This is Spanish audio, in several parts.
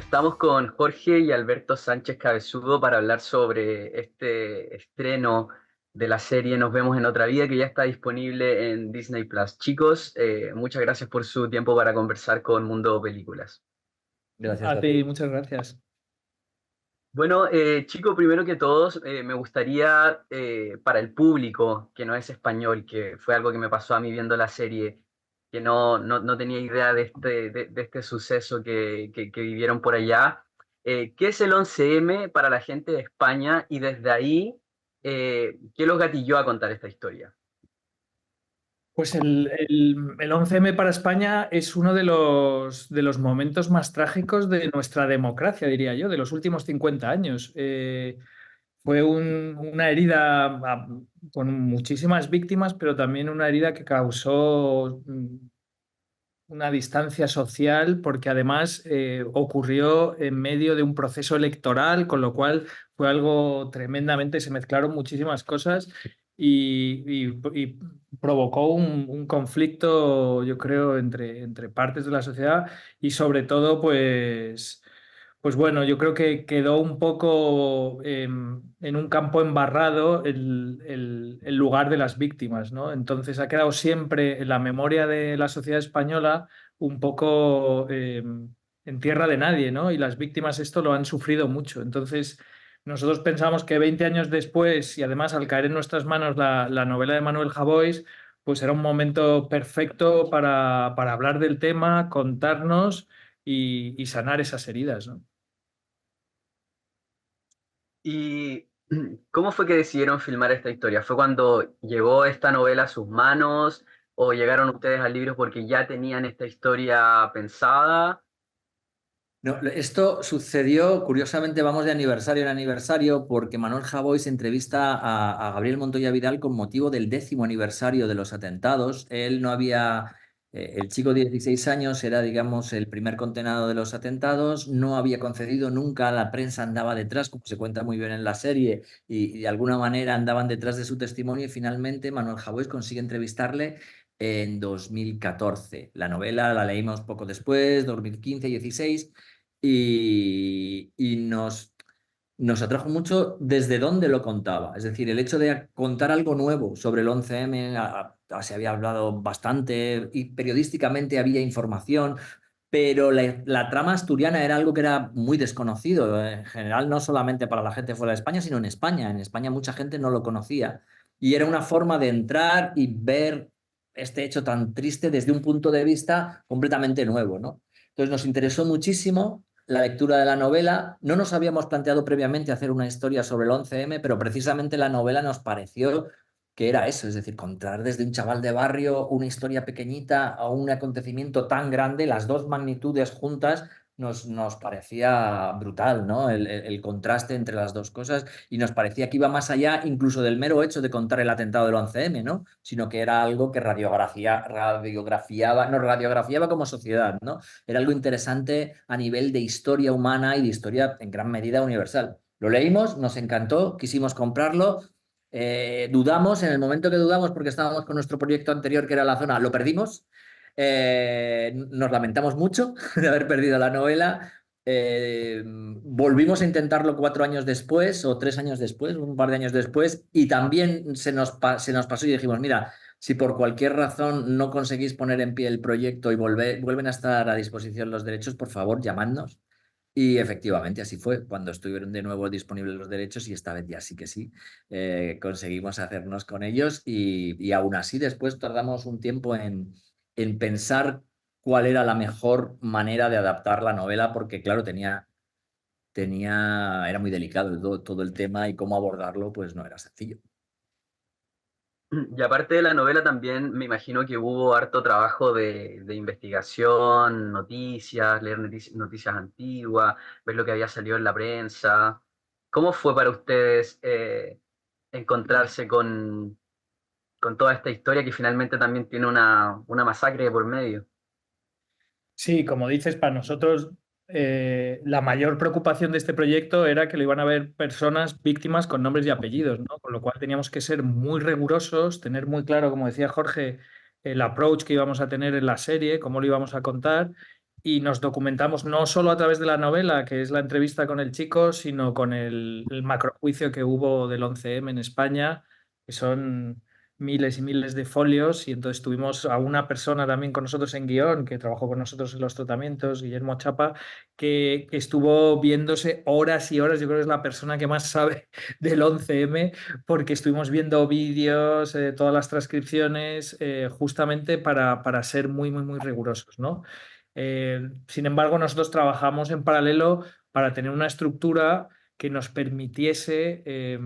Estamos con Jorge y Alberto Sánchez Cabezudo para hablar sobre este estreno de la serie Nos vemos en otra vida que ya está disponible en Disney Plus. Chicos, muchas gracias por su tiempo para conversar con Mundo Películas. Gracias A a ti, ti. muchas gracias. Bueno, chicos, primero que todos, me gustaría para el público que no es español, que fue algo que me pasó a mí viendo la serie, que no tenía idea de este suceso que vivieron por allá. ¿Qué es el 11M para la gente de España? Y desde ahí, ¿qué los gatilló a contar esta historia? Pues el 11M para España es uno de los momentos más trágicos de nuestra democracia, diría yo, de los últimos 50 años. Fue una herida con muchísimas víctimas, pero también una herida que causó una distancia social, porque además ocurrió en medio de un proceso electoral, con lo cual fue algo tremendamente, se mezclaron muchísimas cosas y provocó un conflicto, yo creo, entre partes de la sociedad y sobre todo, pues bueno, yo creo que quedó un poco en un campo embarrado el lugar de las víctimas, ¿no? Entonces ha quedado siempre en la memoria de la sociedad española un poco en tierra de nadie, ¿no? Y las víctimas esto lo han sufrido mucho. Entonces nosotros pensamos que 20 años después, y además al caer en nuestras manos la novela de Manuel Javois, pues era un momento perfecto para hablar del tema, contarnos y sanar esas heridas, ¿no? ¿Y cómo fue que decidieron filmar esta historia? ¿Fue cuando llegó esta novela a sus manos o llegaron ustedes al libro porque ya tenían esta historia pensada? No, esto sucedió, curiosamente, vamos de aniversario en aniversario, porque Manuel Javois entrevista a Gabriel Montoya Vidal con motivo del 10º aniversario de los atentados. Él no había, el chico de 16 años era, digamos, el primer condenado de los atentados, no había concedido nunca, la prensa andaba detrás, como se cuenta muy bien en la serie, y de alguna manera andaban detrás de su testimonio y finalmente Manuel Javois consigue entrevistarle en 2014. La novela la leímos poco después, 2015, 16. Y nos atrajo mucho desde dónde lo contaba. Es decir, el hecho de contar algo nuevo sobre el 11M, se había hablado bastante y periodísticamente había información, pero la trama asturiana era algo que era muy desconocido, en general, no solamente para la gente fuera de España, sino en España. En España mucha gente no lo conocía y era una forma de entrar y ver este hecho tan triste desde un punto de vista completamente nuevo, ¿no? Entonces nos interesó muchísimo la lectura de la novela. No nos habíamos planteado previamente hacer una historia sobre el 11M, pero precisamente la novela nos pareció que era eso, es decir, contar desde un chaval de barrio una historia pequeñita a un acontecimiento tan grande, las dos magnitudes juntas, nos parecía brutal, ¿no? El contraste entre las dos cosas y nos parecía que iba más allá incluso del mero hecho de contar el atentado del 11M, ¿no? Sino que era algo que nos radiografiaba como sociedad, ¿no? Era algo interesante a nivel de historia humana y de historia en gran medida universal. Lo leímos, nos encantó, quisimos comprarlo. Dudamos, en el momento que dudamos, porque estábamos con nuestro proyecto anterior, que era La Zona, lo perdimos. Nos lamentamos mucho de haber perdido la novela. Volvimos a intentarlo 4 años después o 3 años después, un par de años después, y también se nos pasó y dijimos, mira, si por cualquier razón no conseguís poner en pie el proyecto y vuelven a estar a disposición los derechos, por favor, llamadnos. Y efectivamente así fue, cuando estuvieron de nuevo disponibles los derechos y esta vez ya sí que sí, conseguimos hacernos con ellos y aún así después tardamos un tiempo en pensar cuál era la mejor manera de adaptar la novela porque claro, era muy delicado todo el tema y cómo abordarlo pues no era sencillo. Y aparte de la novela también me imagino que hubo harto trabajo de investigación, noticias, leer noticias antiguas, ver lo que había salido en la prensa. ¿Cómo fue para ustedes encontrarse con toda esta historia que finalmente también tiene una masacre de por medio? Sí, como dices, para nosotros la mayor preocupación de este proyecto era que lo iban a ver personas víctimas con nombres y apellidos, ¿no? Con lo cual teníamos que ser muy rigurosos, tener muy claro, como decía Jorge, el approach que íbamos a tener en la serie, cómo lo íbamos a contar y nos documentamos no solo a través de la novela, que es la entrevista con el chico, sino con el macrojuicio que hubo del 11M en España, que son miles y miles de folios, y entonces tuvimos a una persona también con nosotros en guión, que trabajó con nosotros en los tratamientos, Guillermo Chapa, que estuvo viéndose horas y horas. Yo creo que es la persona que más sabe del 11M, porque estuvimos viendo vídeos, todas las transcripciones, justamente para ser muy, muy, muy rigurosos, ¿no? Sin embargo, nosotros trabajamos en paralelo para tener una estructura que nos permitiese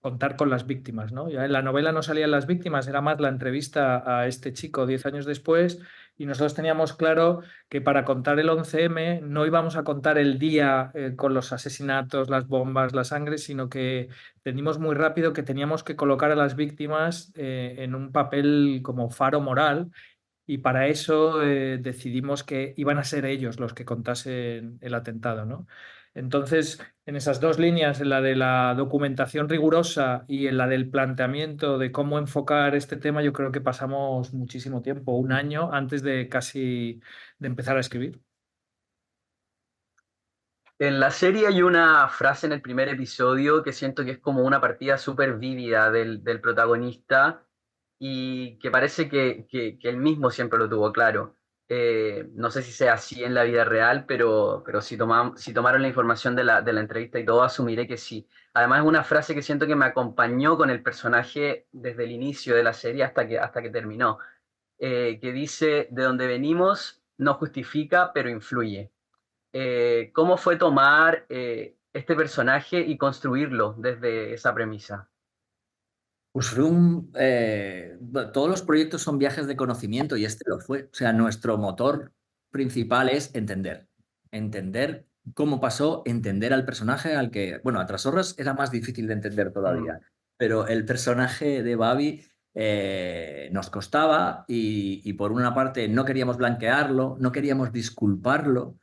contar con las víctimas, ¿no? Ya en la novela no salían las víctimas, era más la entrevista a este chico 10 años después, y nosotros teníamos claro que para contar el 11M no íbamos a contar el día con los asesinatos, las bombas, la sangre, sino que entendimos muy rápido que teníamos que colocar a las víctimas en un papel como faro moral, y para eso decidimos que iban a ser ellos los que contasen el atentado, ¿no? Entonces, en esas dos líneas, en la de la documentación rigurosa y en la del planteamiento de cómo enfocar este tema, yo creo que pasamos muchísimo tiempo, un año antes de casi de empezar a escribir. En la serie hay una frase en el primer episodio que siento que es como una partida súper vívida del protagonista y que parece que él mismo siempre lo tuvo claro. No sé si sea así en la vida real, pero si tomaron la información de la entrevista y todo, asumiré que sí. Además es una frase que siento que me acompañó con el personaje desde el inicio de la serie hasta que terminó, que dice, de donde venimos no justifica, pero influye. ¿Cómo fue tomar este personaje y construirlo desde esa premisa? Pues bueno, todos los proyectos son viajes de conocimiento y este lo fue. O sea, nuestro motor principal es entender. Entender cómo pasó, entender al personaje al que, bueno, a Trasorras era más difícil de entender Mm. todavía, pero el personaje de Babi nos costaba y por una parte no queríamos blanquearlo, no queríamos disculparlo,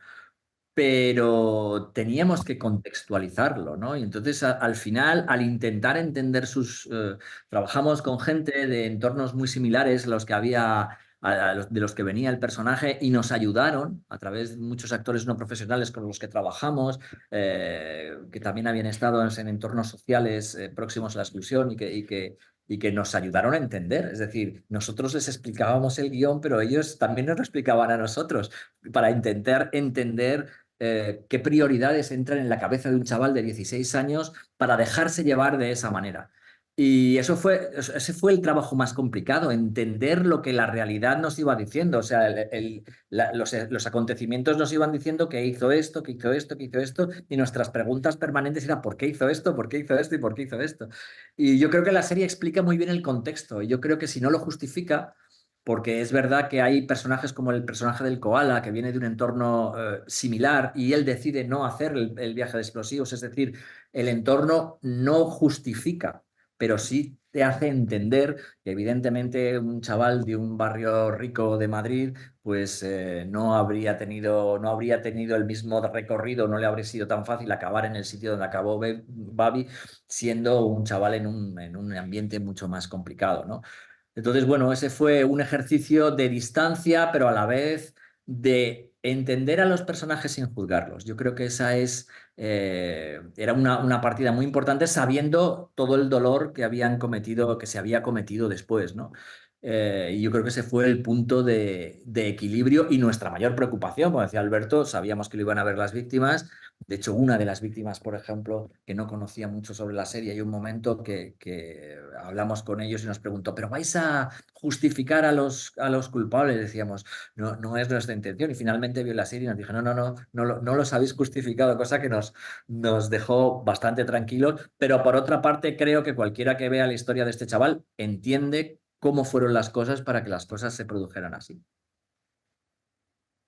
pero teníamos que contextualizarlo, ¿no? Y entonces al final, al intentar entender trabajamos con gente de entornos muy similares a los que había, de los que venía el personaje y nos ayudaron a través de muchos actores no profesionales con los que trabajamos, que también habían estado en entornos sociales próximos a la exclusión y que nos ayudaron a entender. Es decir, nosotros les explicábamos el guión, pero ellos también nos lo explicaban a nosotros para intentar entender qué prioridades entran en la cabeza de un chaval de 16 años para dejarse llevar de esa manera. Y ese fue el trabajo más complicado, entender lo que la realidad nos iba diciendo. O sea, los acontecimientos nos iban diciendo que hizo esto, que hizo esto, que hizo esto, y nuestras preguntas permanentes eran ¿por qué hizo esto? ¿Por qué hizo esto? ¿Y por qué hizo esto? Y yo creo que la serie explica muy bien el contexto. Y yo creo que si no lo justifica, porque es verdad que hay personajes como el personaje del koala, que viene de un entorno similar y él decide no hacer el viaje de explosivos, es decir, el entorno no justifica, pero sí te hace entender que evidentemente un chaval de un barrio rico de Madrid pues no habría tenido el mismo recorrido, no le habría sido tan fácil acabar en el sitio donde acabó Babi, siendo un chaval en un ambiente mucho más complicado, ¿no? Entonces, bueno, ese fue un ejercicio de distancia, pero a la vez de entender a los personajes sin juzgarlos. Yo creo que era una partida muy importante sabiendo todo el dolor que habían cometido, que se había cometido después, ¿no? Y yo creo que ese fue el punto de equilibrio y nuestra mayor preocupación. Como decía Alberto, sabíamos que lo iban a ver las víctimas. De hecho, una de las víctimas, por ejemplo, que no conocía mucho sobre la serie, hay un momento que hablamos con ellos y nos preguntó, ¿pero vais a justificar a los culpables? Decíamos, no, no es nuestra intención. Y finalmente vio la serie y nos dijo, no, no, no, no los habéis justificado, cosa que nos dejó bastante tranquilos. Pero por otra parte, creo que cualquiera que vea la historia de este chaval entiende cómo fueron las cosas para que las cosas se produjeran así.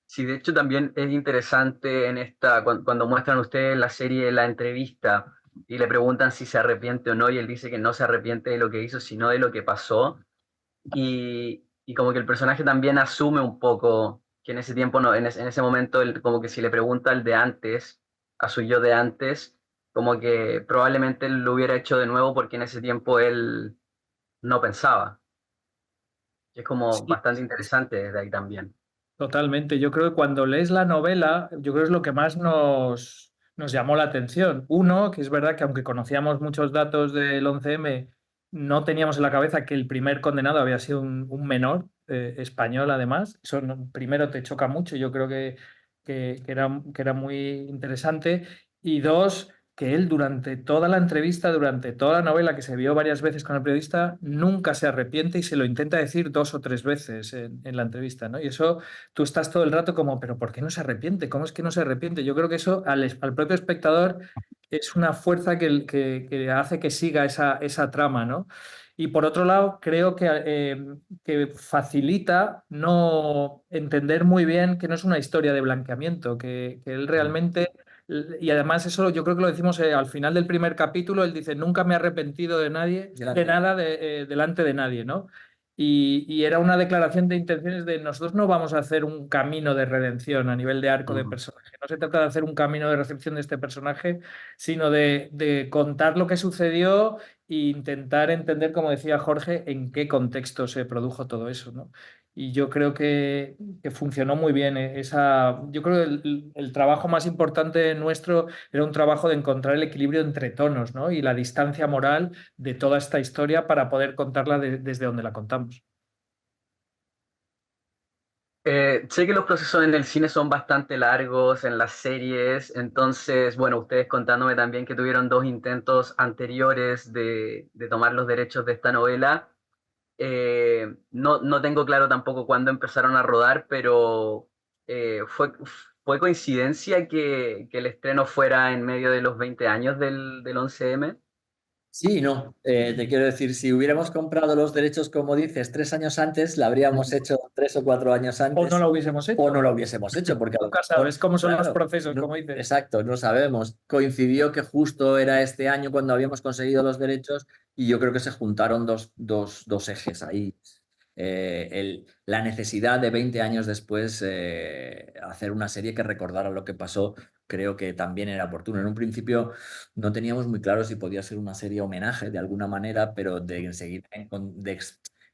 Sí, de hecho también es interesante en cuando muestran ustedes en la serie la entrevista y le preguntan si se arrepiente o no, y él dice que no se arrepiente de lo que hizo, sino de lo que pasó. Y como que el personaje también asume un poco que en ese tiempo, no, en ese momento, como que si le pregunta al de antes, a su yo de antes, como que probablemente él lo hubiera hecho de nuevo porque en ese tiempo él no pensaba. Que es como Sí, bastante interesante desde ahí también. Totalmente. Yo creo que cuando lees la novela, yo creo que es lo que más nos llamó la atención. Uno, que es verdad que aunque conocíamos muchos datos del 11M, no teníamos en la cabeza que el primer condenado había sido un menor español, además. Eso primero te choca mucho, yo creo que era muy interesante. Y dos, que él durante toda la entrevista, durante toda la novela, que se vio varias veces con el periodista, nunca se arrepiente y se lo intenta decir 2 o 3 veces en la entrevista, ¿no? Y eso tú estás todo el rato como, pero ¿por qué no se arrepiente? ¿Cómo es que no se arrepiente? Yo creo que eso al propio espectador es una fuerza que hace que siga esa trama, ¿no? Y por otro lado, creo que facilita no entender muy bien que no es una historia de blanqueamiento, que él realmente, y además eso yo creo que lo decimos al final del primer capítulo, él dice, nunca me he arrepentido de nadie, de nada, delante de nadie, ¿no? Y era una declaración de intenciones de nosotros no vamos a hacer un camino de redención a nivel de arco de personaje. No se trata de hacer un camino de recepción de este personaje, sino de contar lo que sucedió e intentar entender, como decía Jorge, en qué contexto se produjo todo eso, ¿no? Y yo creo que funcionó muy bien yo creo que el trabajo más importante nuestro era un trabajo de encontrar el equilibrio entre tonos, ¿no? Y la distancia moral de toda esta historia para poder contarla desde donde la contamos. Sé que los procesos en el cine son bastante largos, en las series, entonces, bueno, ustedes contándome también que tuvieron dos intentos anteriores de tomar los derechos de esta novela. No tengo claro tampoco cuándo empezaron a rodar, pero fue coincidencia que el estreno fuera en medio de los 20 años del 11M. Sí, y no. Te quiero decir, si hubiéramos comprado los derechos, como dices, 3 años antes, la habríamos hecho 3 o 4 años O no antes lo hubiésemos o hecho. no lo hubiésemos hecho, porque a lo Nunca mejor, sabes cómo son los claro, procesos, como dices. exacto, no sabemos. Coincidió que justo era este año cuando habíamos conseguido los derechos y yo creo que se juntaron dos ejes ahí. La necesidad de 20 años después hacer una serie que recordara lo que pasó, creo que también era oportuno. En un principio no teníamos muy claro si podía ser una serie homenaje de alguna manera, pero enseguida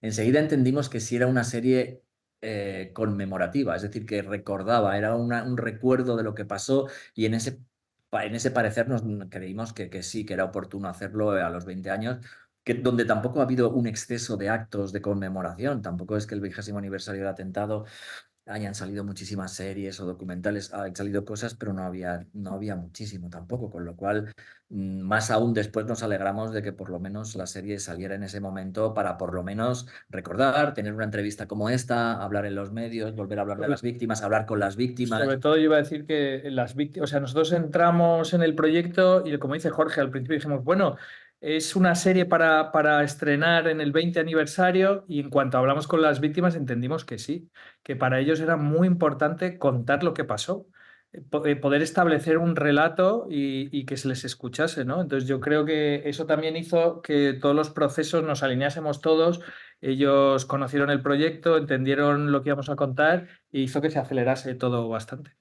entendimos que sí era una serie conmemorativa, es decir, que recordaba, era un recuerdo de lo que pasó y en ese parecer nos creímos que sí, que era oportuno hacerlo a los 20 años. Donde tampoco ha habido un exceso de actos de conmemoración, tampoco es que el 20º aniversario del atentado hayan salido muchísimas series o documentales, han salido cosas, pero no había muchísimo tampoco, con lo cual, más aún después nos alegramos de que por lo menos la serie saliera en ese momento para por lo menos recordar, tener una entrevista como esta, hablar en los medios, volver a hablar de las víctimas, hablar con las víctimas. Sobre todo yo iba a decir que las víctimas, o sea, nosotros entramos en el proyecto y como dice Jorge, al principio dijimos, bueno, es una serie para estrenar en el 20 aniversario y en cuanto hablamos con las víctimas entendimos que sí, que para ellos era muy importante contar lo que pasó, poder establecer un relato y que se les escuchase, ¿no? Entonces yo creo que eso también hizo que todos los procesos nos alineásemos todos, ellos conocieron el proyecto, entendieron lo que íbamos a contar y hizo que se acelerase todo bastante.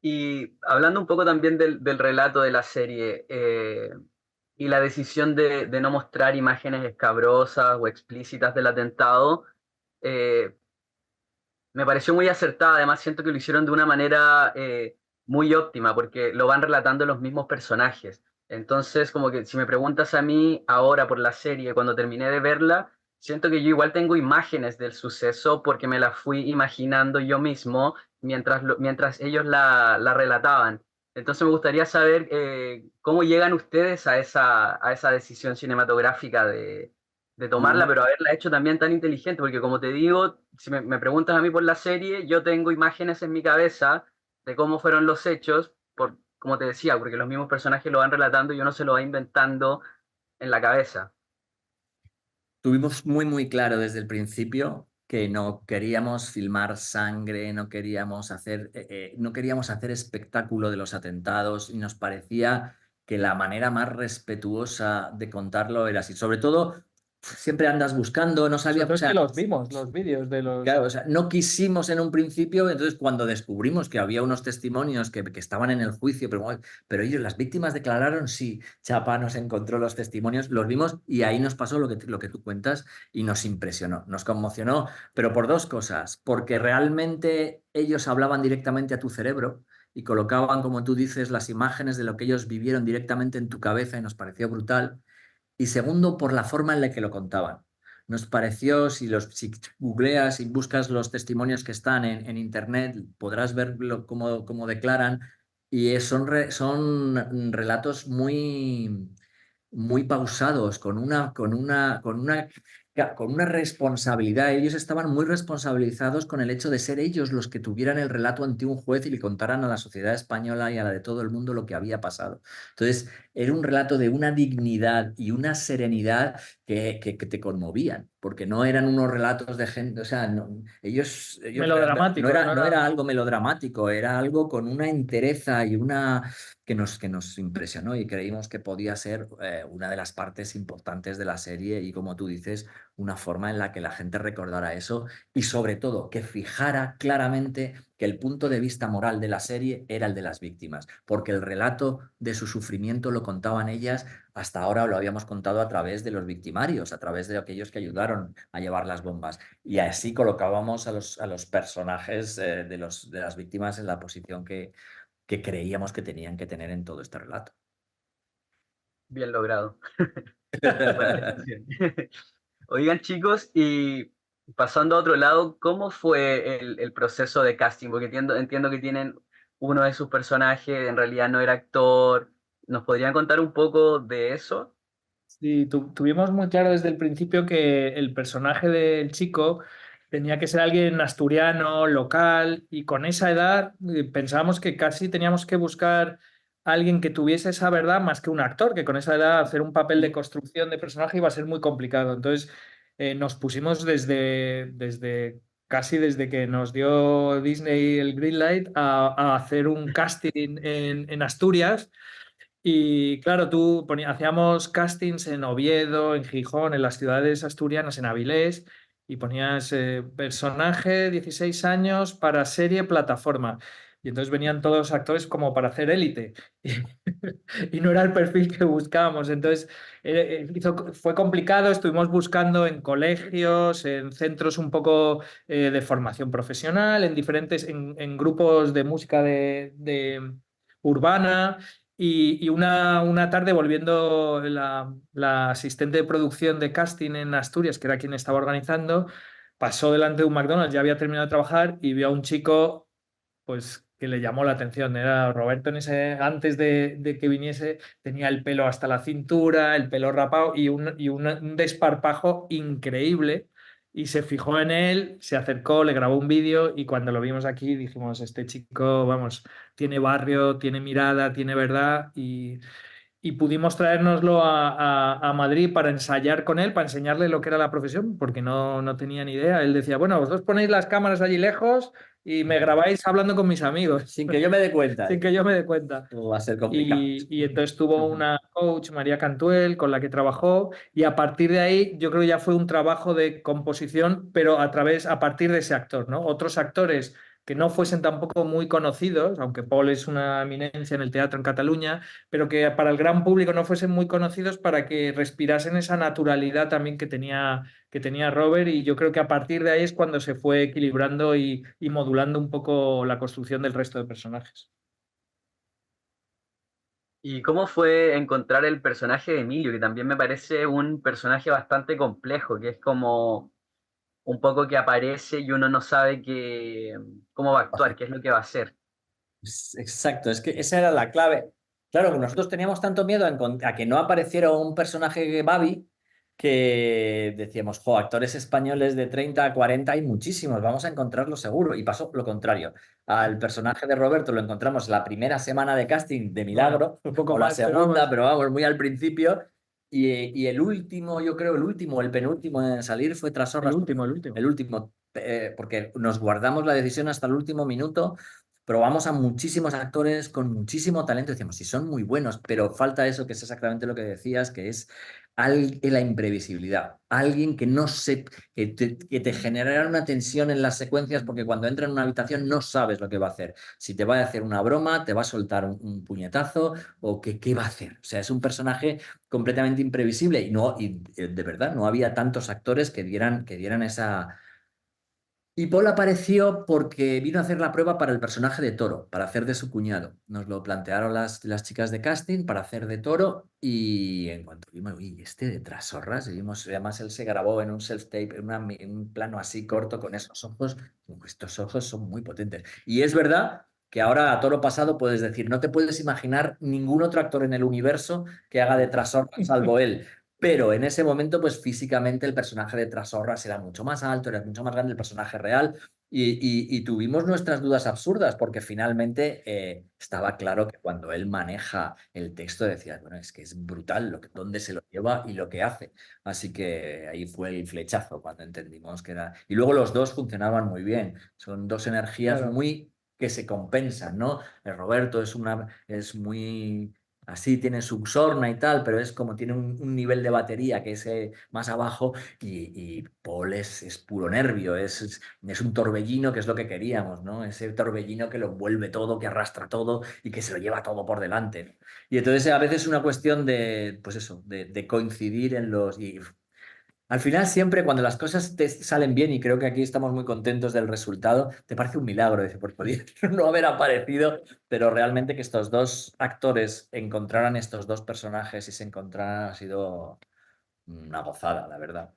Y hablando un poco también del relato de la serie y la decisión de no mostrar imágenes escabrosas o explícitas del atentado, eh, me pareció muy acertada. Además, siento que lo hicieron de una manera muy óptima porque lo van relatando los mismos personajes. Entonces, como que si me preguntas a mí ahora por la serie, cuando terminé de verla, siento que yo igual tengo imágenes del suceso porque me las fui imaginando yo mismo mientras ellos la relataban. Entonces me gustaría saber cómo llegan ustedes a esa decisión cinematográfica de tomarla, pero haberla hecho también tan inteligente, porque como te digo, si me preguntas a mí por la serie, yo tengo imágenes en mi cabeza de cómo fueron los hechos, como te decía, porque los mismos personajes lo van relatando y uno se lo va inventando en la cabeza. Tuvimos muy, muy claro desde el principio que no queríamos filmar sangre, no queríamos hacer espectáculo de los atentados y nos parecía que la manera más respetuosa de contarlo era así. Sobre todo siempre andas buscando, no Sobre sabía, todo o es que sea, los vimos, los vídeos de los... claro, o sea, no quisimos en un principio, entonces cuando descubrimos que había unos testimonios que estaban en el juicio, pero ellos, las víctimas declararon, sí, Chapa nos encontró los testimonios, los vimos y ahí nos pasó lo que tú cuentas y nos impresionó, nos conmocionó, pero por dos cosas, porque realmente ellos hablaban directamente a tu cerebro y colocaban, como tú dices, las imágenes de lo que ellos vivieron directamente en tu cabeza y nos pareció brutal. Y segundo, por la forma en la que lo contaban. Nos pareció, si googleas y buscas los testimonios que están en internet, podrás ver cómo declaran. Y son relatos muy pausados, con una responsabilidad. Ellos estaban muy responsabilizados con el hecho de ser ellos los que tuvieran el relato ante un juez y le contaran a la sociedad española y a la de todo el mundo lo que había pasado. Entonces, era un relato de una dignidad y una serenidad que te conmovían, porque no eran unos relatos de gente, o sea, ellos no Melodramáticos, era, no no era... era algo melodramático, era algo con una entereza y una que nos impresionó y creímos que podía ser una de las partes importantes de la serie y, como tú dices, una forma en la que la gente recordara eso y, sobre todo, que fijara claramente que el punto de vista moral de la serie era el de las víctimas, porque el relato de su sufrimiento lo contaban ellas, hasta ahora lo habíamos contado a través de los victimarios, a través de aquellos que ayudaron a llevar las bombas. Y así colocábamos a los personajes de las víctimas en la posición que creíamos que tenían que tener en todo este relato. Bien logrado. Buena descripción. Oigan, chicos, y pasando a otro lado, ¿cómo fue el proceso de casting? Porque entiendo que tienen uno de sus personajes, en realidad no era actor. ¿Nos podrían contar un poco de eso? Sí, tuvimos muy claro desde el principio que el personaje del chico tenía que ser alguien asturiano, local, y con esa edad pensábamos que casi teníamos que buscar a alguien que tuviese esa verdad más que un actor, que con esa edad hacer un papel de construcción de personaje iba a ser muy complicado. Entonces nos pusimos desde casi desde que nos dio Disney el green light a hacer un casting en Asturias. Y claro, hacíamos castings en Oviedo, en Gijón, en las ciudades asturianas, en Avilés, y ponías personaje, 16 años, para serie, plataforma. Y entonces venían todos los actores como para hacer élite. Y no era el perfil que buscábamos. Entonces fue complicado, estuvimos buscando en colegios, en centros un poco de formación profesional, en en grupos de música de urbana. Y una tarde, volviendo la asistente de producción de casting en Asturias, que era quien estaba organizando, pasó delante de un McDonald's, ya había terminado de trabajar y vio a un chico pues que le llamó la atención. Era Roberto antes de que viniese, tenía el pelo hasta la cintura, el pelo rapado y un desparpajo increíble. Y se fijó en él, se acercó, le grabó un vídeo y cuando lo vimos aquí dijimos, este chico, vamos, tiene barrio, tiene mirada, tiene verdad y pudimos traérnoslo a Madrid para ensayar con él, para enseñarle lo que era la profesión, porque no tenía ni idea. Él decía, bueno, vosotros ponéis las cámaras allí lejos y me grabáis hablando con mis amigos, Sin que yo me dé cuenta. sin que yo me dé cuenta. Va a ser complicado. Y entonces tuvo una coach, María Cantuel, con la que trabajó, y a partir de ahí yo creo que ya fue un trabajo de composición, pero a partir de ese actor, ¿no? Otros actores que no fuesen tampoco muy conocidos, aunque Paul es una eminencia en el teatro en Cataluña, pero que para el gran público no fuesen muy conocidos para que respirasen esa naturalidad también que tenía Robert, y yo creo que a partir de ahí es cuando se fue equilibrando y modulando un poco la construcción del resto de personajes. ¿Y cómo fue encontrar el personaje de Emilio, que también me parece un personaje bastante complejo, que es como un poco que aparece y uno no sabe cómo va a actuar, qué es lo que va a hacer? Exacto, es que esa era la clave. Claro, que nosotros teníamos tanto miedo a que no apareciera un personaje Babi que decíamos, jo, actores españoles de 30 a 40 hay muchísimos, vamos a encontrarlo seguro. Y pasó lo contrario. Al personaje de Roberto lo encontramos la primera semana de casting de Bueno, milagro, un poco o la más, pero segunda, vamos. pero vamos, muy al principio. Y el último, yo creo, el penúltimo en salir fue El Trasorras. último, el último. El último, porque nos guardamos la decisión hasta el último minuto probamos a muchísimos actores con muchísimo talento, decíamos, sí, son muy buenos, pero falta eso, que es exactamente lo que decías, que es la imprevisibilidad. Alguien que no se, que te generará una tensión en las secuencias, porque cuando entra en una habitación no sabes lo que va a hacer. Si te va a hacer una broma, te va a soltar un puñetazo, o qué va a hacer. O sea, es un personaje completamente imprevisible y de verdad no había tantos actores que dieran esa. Y Paul apareció porque vino a hacer la prueba para el personaje de Toro, para hacer de su cuñado. Nos lo plantearon las chicas de casting para hacer de Toro y en cuanto vimos, uy, este de Trasorras, y vimos, además él se grabó en un self-tape, en un plano así corto con esos ojos, estos ojos son muy potentes. Y es verdad que ahora a Toro pasado puedes decir, no te puedes imaginar ningún otro actor en el universo que haga de Trasorras salvo él. Pero en ese momento, pues físicamente el personaje de Trasorras era mucho más alto, era mucho más grande el personaje real y tuvimos nuestras dudas absurdas porque finalmente estaba claro que cuando él maneja el texto decía, bueno, es que es brutal dónde se lo lleva y lo que hace. Así que ahí fue el flechazo cuando entendimos que era. Y luego los dos funcionaban muy bien. Son dos energías Claro. muy que se compensan, ¿no? El Roberto es muy así, tiene su sorna y tal, pero es como tiene un nivel de batería que es más abajo y Paul es puro nervio, es un torbellino que es lo que queríamos, ¿no? Ese torbellino que lo envuelve todo, que arrastra todo y que se lo lleva todo por delante, ¿no? Y entonces a veces es una cuestión de, pues eso, de coincidir en los. Y al final siempre cuando las cosas te salen bien, y creo que aquí estamos muy contentos del resultado, te parece un milagro, dice, pues podía no haber aparecido, pero realmente que estos dos actores encontraran estos dos personajes y se encontraran ha sido una gozada, la verdad.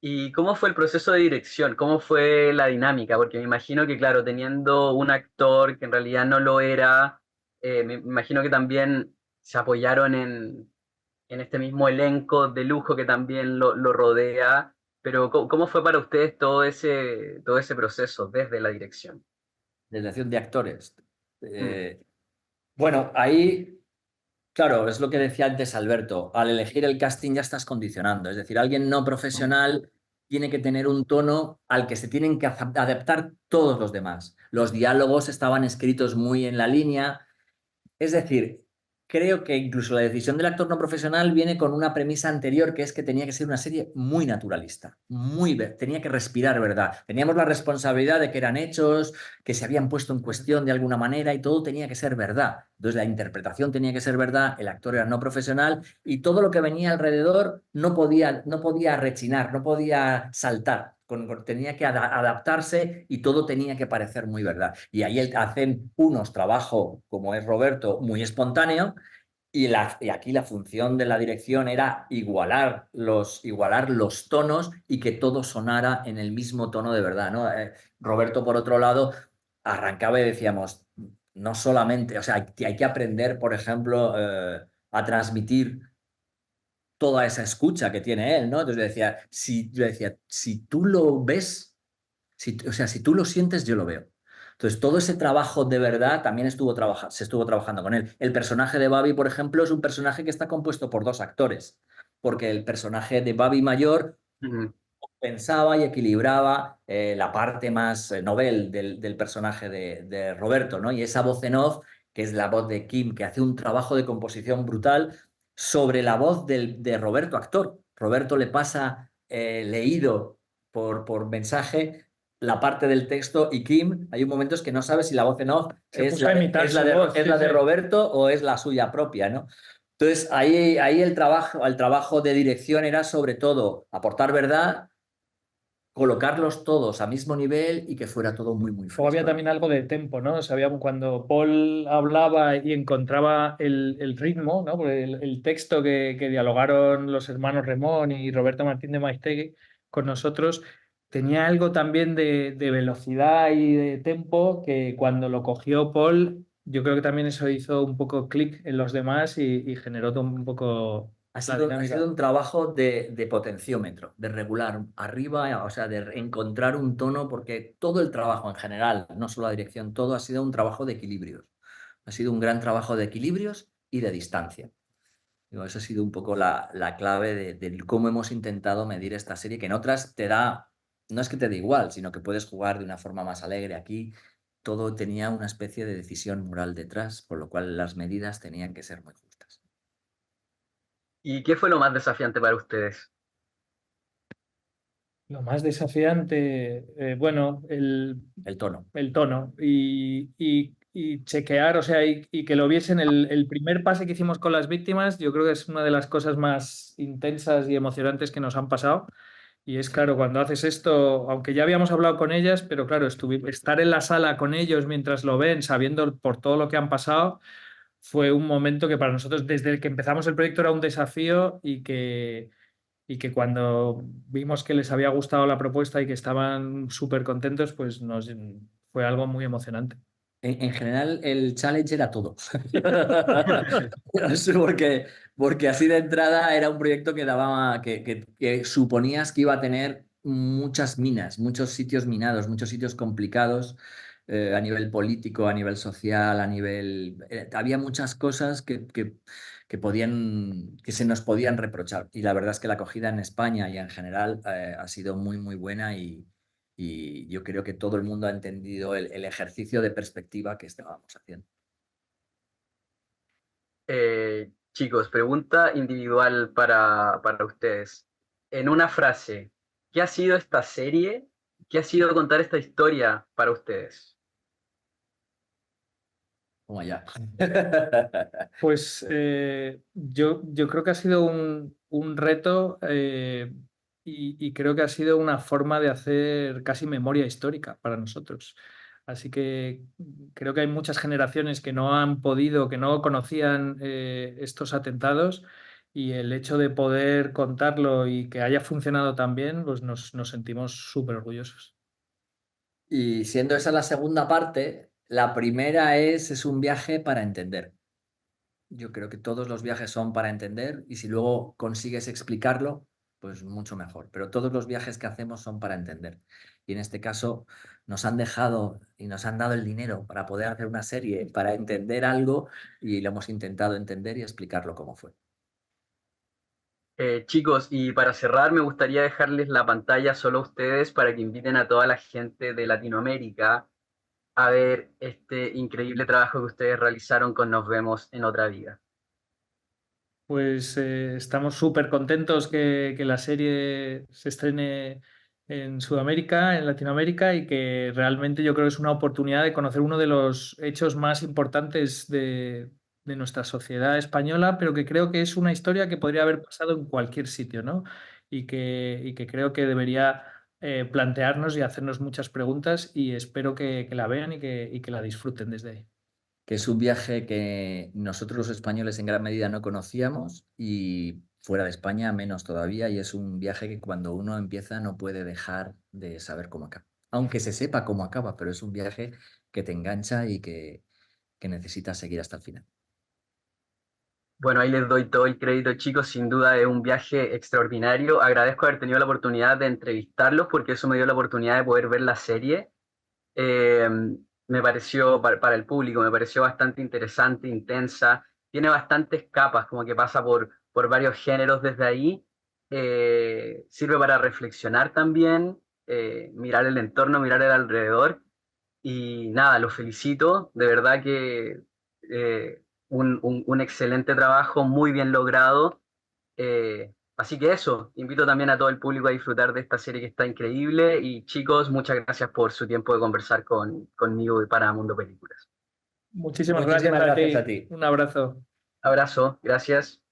¿Y cómo fue el proceso de dirección? ¿Cómo fue la dinámica? Porque me imagino que, claro, teniendo un actor que en realidad no lo era, me imagino que también se apoyaron en este mismo elenco de lujo que también lo rodea. Pero ¿cómo fue para ustedes todo ese proceso desde la dirección? Dirección de actores. Mm, Bueno, ahí, claro, es lo que decía antes Alberto, al elegir el casting ya estás condicionando, es decir, alguien no profesional tiene que tener un tono al que se tienen que adaptar todos los demás. Los diálogos estaban escritos muy en la línea, es decir, creo que incluso la decisión del actor no profesional viene con una premisa anterior, que es que tenía que ser una serie muy naturalista, tenía que respirar verdad. Teníamos la responsabilidad de que eran hechos, que se habían puesto en cuestión de alguna manera y todo tenía que ser verdad. Entonces la interpretación tenía que ser verdad, el actor era no profesional y todo lo que venía alrededor no podía rechinar, no podía saltar. Tenía que adaptarse y todo tenía que parecer muy verdad. Y ahí hacen unos trabajo, como es Roberto, muy espontáneo, y aquí la función de la dirección era igualar los tonos y que todo sonara en el mismo tono de verdad, ¿no? Roberto, por otro lado, arrancaba y decíamos, no solamente, o sea, hay que aprender, por ejemplo, a transmitir toda esa escucha que tiene él, ¿no? Entonces yo decía, si tú lo ves, o sea, si tú lo sientes, yo lo veo. Entonces, todo ese trabajo de verdad también se estuvo trabajando con él. El personaje de Babi, por ejemplo, es un personaje que está compuesto por dos actores, porque el personaje de Babi mayor mm. pensaba y equilibraba la parte más novel del personaje de Roberto, ¿no? Y esa voz en off, que es la voz de Kim, que hace un trabajo de composición brutal sobre la voz de Roberto, actor. Roberto le pasa leído por mensaje la parte del texto y Kim, hay un momento que no sabe si la voz en off Se puso a imitar su voz, es sí, la sí. de Roberto o es la suya propia, ¿no? Entonces, ahí el trabajo de dirección era sobre todo aportar verdad, colocarlos todos a mismo nivel y que fuera todo muy, muy Luego había fresco. también algo de tempo, ¿no? Sabíamos cuando Paul hablaba y encontraba el ritmo, ¿no? Porque el texto que dialogaron los hermanos Remón y Roberto Martín de Maiztegui con nosotros tenía algo también de velocidad y de tempo que cuando lo cogió Paul, yo creo que también eso hizo un poco clic en los demás y generó un poco Ha la sido, ha sido dinámica. un trabajo de potenciómetro, de regular arriba, o sea, de encontrar un tono, porque todo el trabajo en general, no solo la dirección, todo ha sido un trabajo de equilibrios. Ha sido un gran trabajo de equilibrios y de distancia. Digo, eso ha sido un poco la clave de cómo hemos intentado medir esta serie, que en otras te da no es que te dé igual, sino que puedes jugar de una forma más alegre. Aquí todo tenía una especie de decisión moral detrás, por lo cual las medidas tenían que ser muy justas. ¿Y qué fue lo más desafiante para ustedes? Lo más desafiante, bueno, El tono. el tono y chequear, o sea, y que lo viesen. El primer pase que hicimos con las víctimas, yo creo que es una de las cosas más intensas y emocionantes que nos han pasado. Y es claro, cuando haces esto, aunque ya habíamos hablado con ellas, pero claro, estar en la sala con ellos mientras lo ven, sabiendo por todo lo que han pasado, fue un momento que para nosotros, desde el que empezamos el proyecto, era un desafío y que cuando vimos que les había gustado la propuesta y que estaban súper contentos, pues fue algo muy emocionante. En general, el challenge era todo. No sé porque así de entrada era un proyecto que daba, que suponías que iba a tener muchas minas, muchos sitios minados, muchos sitios complicados a nivel político, a nivel social, a nivel... había muchas cosas que se nos podían reprochar. Y la verdad es que la acogida en España y en general ha sido muy, muy buena y yo creo que todo el mundo ha entendido el ejercicio de perspectiva que estábamos haciendo. Chicos, pregunta individual para ustedes. En una frase, ¿qué ha sido esta serie? ¿Qué ha sido contar esta historia para ustedes? Como allá. Pues yo creo que ha sido un reto y creo que ha sido una forma de hacer casi memoria histórica para nosotros. Así que creo que hay muchas generaciones que no han podido, que no conocían estos atentados, y el hecho de poder contarlo y que haya funcionado tan bien, pues nos sentimos súper orgullosos. Y siendo esa la segunda parte, la primera es un viaje para entender. Yo creo que todos los viajes son para entender y si luego consigues explicarlo, pues mucho mejor. Pero todos los viajes que hacemos son para entender. Y en este caso nos han dejado y nos han dado el dinero para poder hacer una serie, para entender algo y lo hemos intentado entender y explicarlo cómo fue. Chicos, y para cerrar, me gustaría dejarles la pantalla solo a ustedes para que inviten a toda la gente de Latinoamérica a ver este increíble trabajo que ustedes realizaron con Nos vemos en otra vida. Pues estamos súper contentos que la serie se estrene en Sudamérica, en Latinoamérica, y que realmente yo creo que es una oportunidad de conocer uno de los hechos más importantes de nuestra sociedad española, pero que creo que es una historia que podría haber pasado en cualquier sitio, ¿no? Y que creo que debería plantearnos y hacernos muchas preguntas, y espero que la vean y que la disfruten desde ahí. Que es un viaje que nosotros los españoles en gran medida no conocíamos y fuera de España menos todavía, y es un viaje que cuando uno empieza no puede dejar de saber cómo acaba. Aunque se sepa cómo acaba, pero es un viaje que te engancha y que necesitas seguir hasta el final. Bueno, ahí les doy todo el crédito, chicos. Sin duda es un viaje extraordinario. Agradezco haber tenido la oportunidad de entrevistarlos porque eso me dio la oportunidad de poder ver la serie. Eh, Me pareció, para el público, me pareció bastante interesante, intensa. Tiene bastantes capas, como que pasa por varios géneros desde ahí. Sirve para reflexionar también, mirar el entorno, mirar el alrededor. Y nada, los felicito. De verdad que un excelente trabajo, muy bien logrado. Así que eso, invito también a todo el público a disfrutar de esta serie que está increíble y chicos, muchas gracias por su tiempo de conversar conmigo y para Mundo Películas. Muchísimas Muchísimas gracias a gracias a ti. ti. Un abrazo. Abrazo, gracias.